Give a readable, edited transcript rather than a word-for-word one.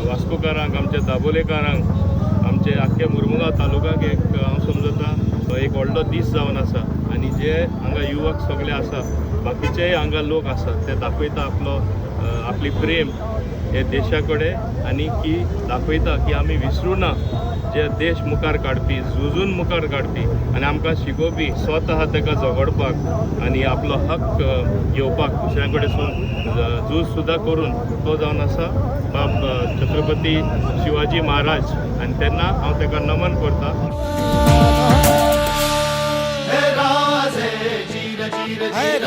वास्कोकारांक आमच्या दाबोलेकारांक आमचे आख्खे मुरमुगांव तालुक्याक एक हांव समजता एक व्हडलो दीस जावन आसा आनी जे हांगा युवक सगळे आसा बाकीचेय हांगा लोक आसा ते दाखयता आपली प्रेम हे देशा कडेन आनी की दाखयता की आमी विसरूं ना जे देश मुखार काडपी झुजून मुखार काडपी आनी आमकां शिकोवपी स्वता ताका झगडपाक आनी आपलो हक्क घेवपाक दुसऱ्यां कडेन झूज सुद्दां करून तो जावन आसा बाब छत्रपती शिवाजी महाराज आनी तेन्ना हांव ताका नमन करता. Hey,